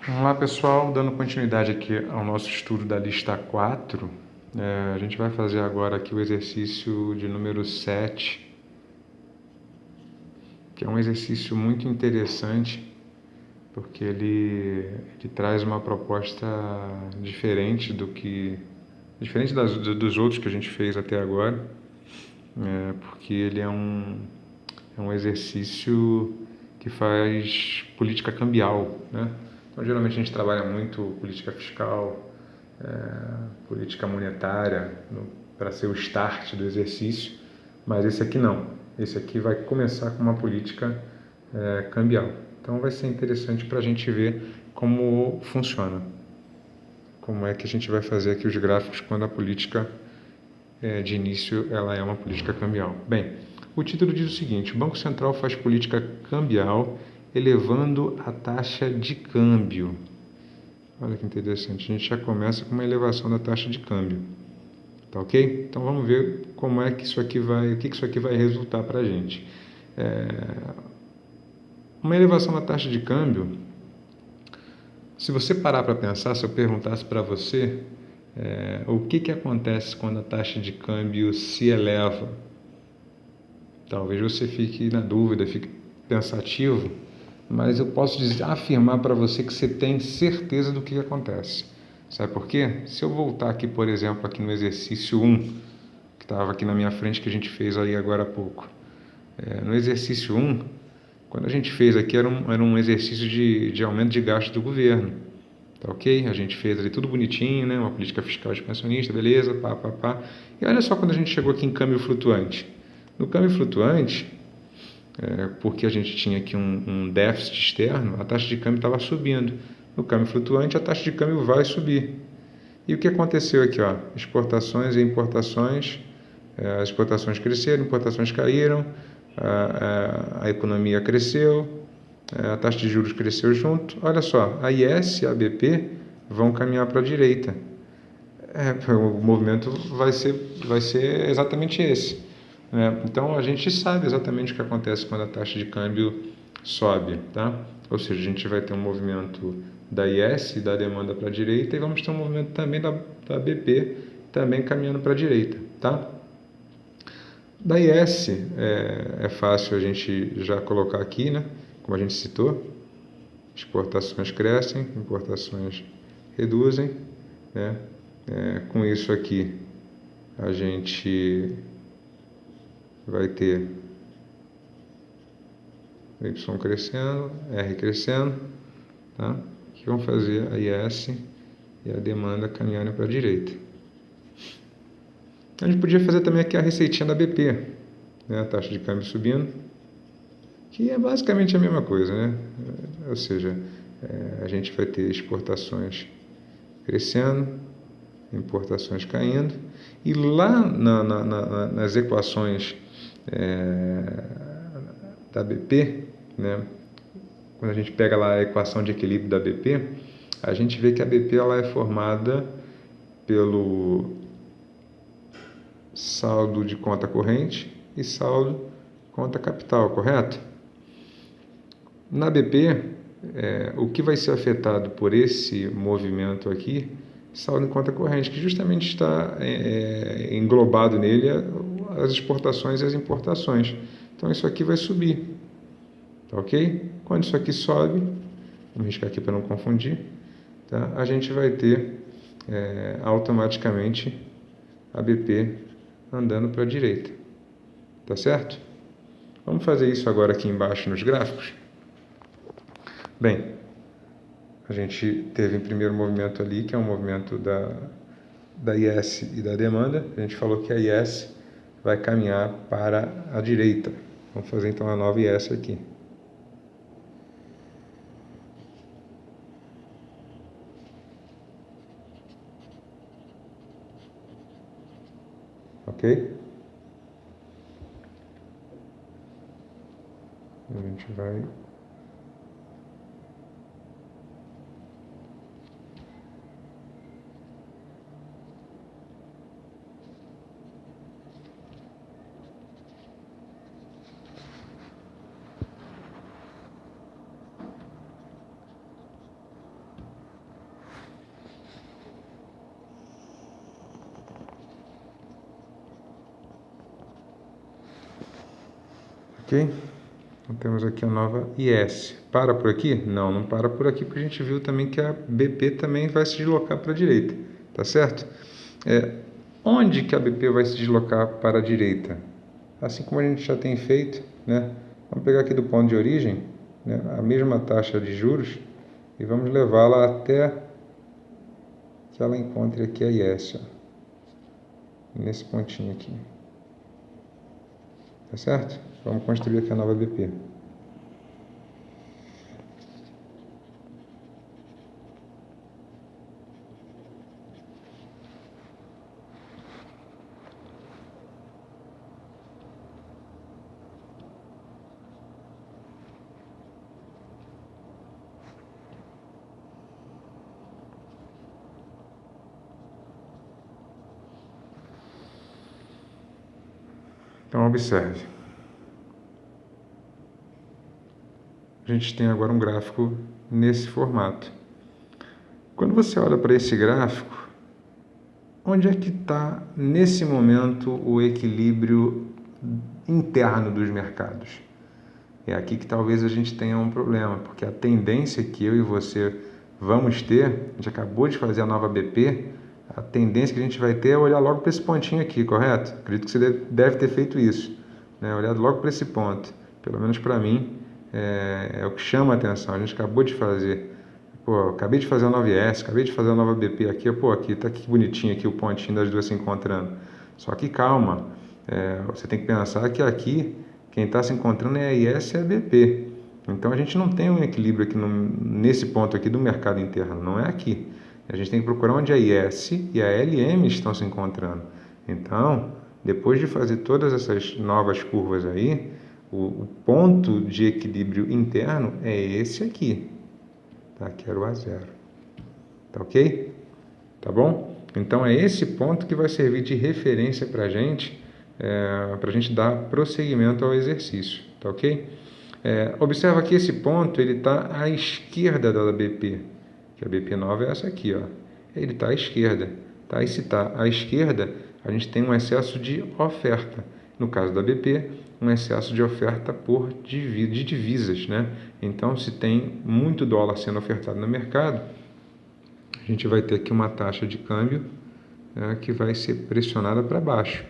Vamos lá, pessoal, dando continuidade aqui ao nosso estudo da lista 4, a gente vai fazer agora aqui o exercício de número 7, que é um exercício muito interessante, porque ele traz uma proposta diferente dos outros que a gente fez até agora, porque ele é um exercício que faz política cambial, né? Então, geralmente a gente trabalha muito política fiscal, política monetária, para ser o start do exercício, mas esse aqui não. Esse aqui vai começar com uma política cambial. Então vai ser interessante para a gente ver como funciona, como é que a gente vai fazer aqui os gráficos quando a política de início ela é uma política cambial. Bem, o título diz o seguinte: o Banco Central faz política cambial elevando a taxa de câmbio. Olha que interessante, a gente já começa com uma elevação da taxa de câmbio, tá ok? Então vamos ver como é que isso aqui vai, o que isso aqui vai resultar para a gente. Uma elevação da taxa de câmbio, se você parar para pensar, se eu perguntasse para você o que acontece quando a taxa de câmbio se eleva, talvez você fique na dúvida, fique pensativo, mas eu posso afirmar para você que você tem certeza do que acontece. Sabe por quê? Se eu voltar aqui, por exemplo, aqui no exercício 1, que estava aqui na minha frente, que a gente fez aí agora há pouco. No exercício 1, quando a gente fez aqui, era um exercício de aumento de gasto do governo. Tá ok? A gente fez ali tudo bonitinho, né? Uma política fiscal expansionista, beleza, pá, pá, pá. E olha só quando a gente chegou aqui em câmbio flutuante. No câmbio flutuante, porque a gente tinha aqui um déficit externo, a taxa de câmbio estava subindo. No câmbio flutuante, a taxa de câmbio vai subir. E o que aconteceu aqui? Ó? Exportações e importações, as exportações cresceram, importações caíram, a economia cresceu, a taxa de juros cresceu junto. Olha só, a IS e a BP vão caminhar para a direita. O movimento vai ser exatamente esse. Então a gente sabe exatamente o que acontece quando a taxa de câmbio sobe, tá? Ou seja, a gente vai ter um movimento da IS, da demanda para a direita, e vamos ter um movimento também da BP, também caminhando para a direita, tá? Da IS é fácil a gente já colocar aqui, né? Como a gente citou, exportações crescem, importações reduzem, né? Com isso aqui a gente vai ter Y crescendo, R crescendo, tá? Que vão fazer a IS e a demanda caminhando para a direita. A gente podia fazer também aqui a receitinha da BP, né? A taxa de câmbio subindo, que é basicamente a mesma coisa, né? Ou seja, a gente vai ter exportações crescendo, importações caindo, e lá nas equações da BP, né, quando a gente pega lá a equação de equilíbrio da BP, a gente vê que a BP ela é formada pelo saldo de conta corrente e saldo conta capital, correto? Na BP, o que vai ser afetado por esse movimento aqui, saldo em conta corrente, que justamente está englobado nele as exportações e as importações. Então isso aqui vai subir, tá ok? Quando isso aqui sobe, vamos riscar aqui para não confundir, tá? A gente vai ter automaticamente a BP andando para a direita, tá certo? Vamos fazer isso agora aqui embaixo nos gráficos? Bem, a gente teve em primeiro movimento ali, que é um movimento da IS e da demanda. A gente falou que a IS vai caminhar para a direita. Vamos fazer então a nova IS aqui. Ok? A gente vai... Ok? Então temos aqui a nova IS. Para por aqui? Não, não para por aqui, porque a gente viu também que a BP também vai se deslocar para a direita, tá certo? Onde que a BP vai se deslocar para a direita? Assim como a gente já tem feito, né? Vamos pegar aqui do ponto de origem, né? A mesma taxa de juros e vamos levá-la até que ela encontre aqui a IS, ó, nesse pontinho aqui. Tá certo? Vamos construir aqui a nova BP. Então, observe. A gente tem agora um gráfico nesse formato. Quando você olha para esse gráfico, onde é que está, nesse momento, o equilíbrio interno dos mercados? É aqui que talvez a gente tenha um problema, porque a tendência que eu e você vamos ter, a gente acabou de fazer a nova BP, a tendência que a gente vai ter é olhar logo para esse pontinho aqui, correto? Acredito que você deve ter feito isso, né? Olhado logo para esse ponto. Pelo menos para mim, é o que chama a atenção. A gente acabou de fazer. Pô, acabei de fazer a nova IS, acabei de fazer a nova BP aqui, pô, aqui tá que bonitinho aqui o pontinho das duas se encontrando. Só que calma, você tem que pensar que aqui quem está se encontrando é a IS e a BP. Então a gente não tem um equilíbrio aqui nesse ponto aqui do mercado interno, não é aqui. A gente tem que procurar onde a IS e a LM estão se encontrando. Então, depois de fazer todas essas novas curvas aí, o ponto de equilíbrio interno é esse aqui. Tá? Que era o A0. Tá ok? Tá bom? Então é esse ponto que vai servir de referência para a gente dar prosseguimento ao exercício. Tá ok? Observa que esse ponto ele está à esquerda da BP, que a BP nova é essa aqui, ó. Ele está à esquerda. Tá? E se está à esquerda, a gente tem um excesso de oferta. No caso da BP, um excesso de oferta de divisas, né? Então, se tem muito dólar sendo ofertado no mercado, a gente vai ter aqui uma taxa de câmbio, né, que vai ser pressionada para baixo,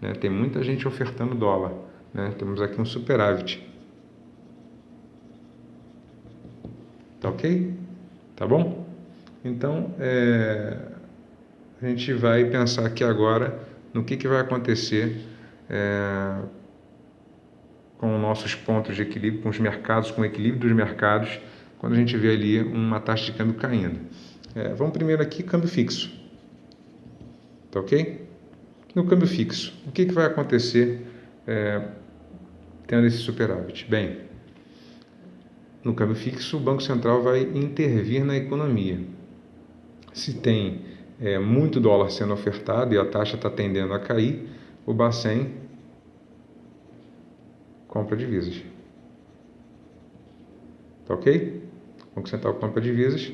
né? Tem muita gente ofertando dólar, né? Temos aqui um superávit. Tá ok? Tá bom? Então, a gente vai pensar aqui agora no que vai acontecer com nossos pontos de equilíbrio, com os mercados, com o equilíbrio dos mercados, quando a gente vê ali uma taxa de câmbio caindo. Vamos primeiro aqui, câmbio fixo. Tá ok? No câmbio fixo, o que vai acontecer tendo esse superávit? Bem, no câmbio fixo, o Banco Central vai intervir na economia. Se tem muito dólar sendo ofertado e a taxa está tendendo a cair, o Bacen compra divisas. Tá ok? O Banco Central compra divisas.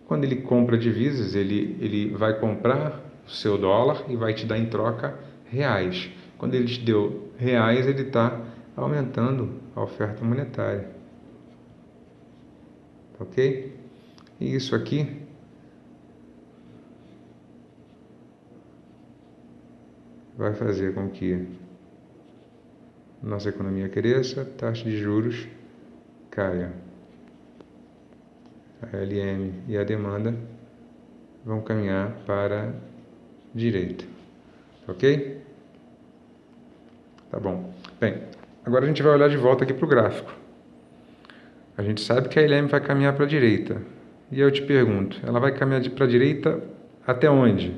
Quando ele compra divisas, ele vai comprar o seu dólar e vai te dar em troca reais. Quando ele te deu reais, ele está aumentando a oferta monetária. Tá ok? E isso aqui vai fazer com que nossa economia cresça, a taxa de juros caia. A LM e a demanda vão caminhar para a direita. Ok? Tá bom. Bem, agora a gente vai olhar de volta aqui para o gráfico. A gente sabe que a LM vai caminhar para a direita. E eu te pergunto, ela vai caminhar para a direita até onde?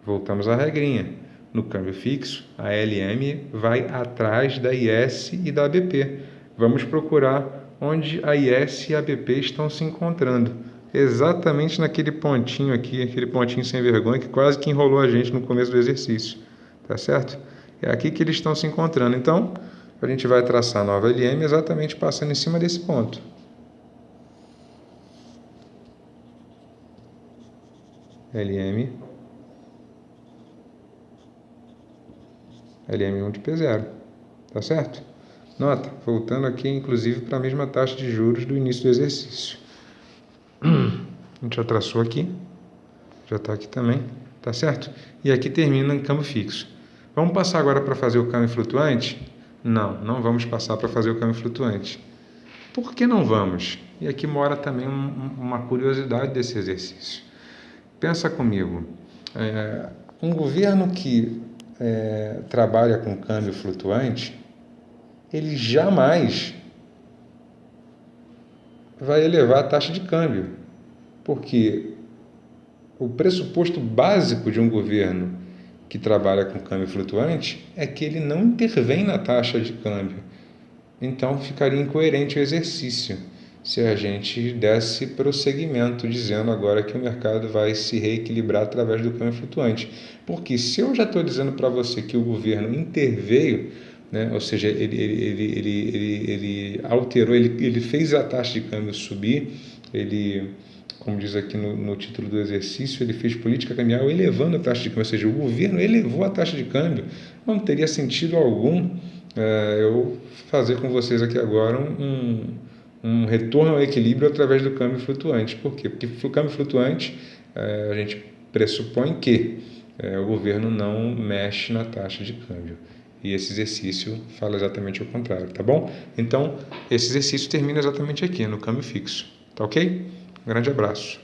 Voltamos à regrinha. No câmbio fixo, a LM vai atrás da IS e da BP. Vamos procurar onde a IS e a BP estão se encontrando. Exatamente naquele pontinho aqui, aquele pontinho sem vergonha que quase que enrolou a gente no começo do exercício. Tá certo? É aqui que eles estão se encontrando. Então, a gente vai traçar a nova LM exatamente passando em cima desse ponto. LM 1 de P0, tá certo? Nota, voltando aqui, inclusive, para a mesma taxa de juros do início do exercício. A gente já traçou aqui, já está aqui também, tá certo? E aqui termina em câmbio fixo. Vamos passar agora para fazer o câmbio flutuante? Não, não vamos passar para fazer o câmbio flutuante. Por que não vamos? E aqui mora também uma curiosidade desse exercício. Pensa comigo, um governo que trabalha com câmbio flutuante, ele jamais vai elevar a taxa de câmbio, porque o pressuposto básico de um governo que trabalha com câmbio flutuante é que ele não intervém na taxa de câmbio. Então ficaria incoerente o exercício se a gente desse prosseguimento dizendo agora que o mercado vai se reequilibrar através do câmbio flutuante. Porque se eu já estou dizendo para você que o governo interveio, né, ou seja, ele alterou, ele fez a taxa de câmbio subir, como diz aqui no título do exercício, ele fez política cambial elevando a taxa de câmbio, ou seja, o governo elevou a taxa de câmbio. Não teria sentido algum eu fazer com vocês aqui agora um retorno ao equilíbrio através do câmbio flutuante. Por quê? Porque o câmbio flutuante, a gente pressupõe que o governo não mexe na taxa de câmbio. E esse exercício fala exatamente o contrário, tá bom? Então, esse exercício termina exatamente aqui, no câmbio fixo. Tá ok? Um grande abraço.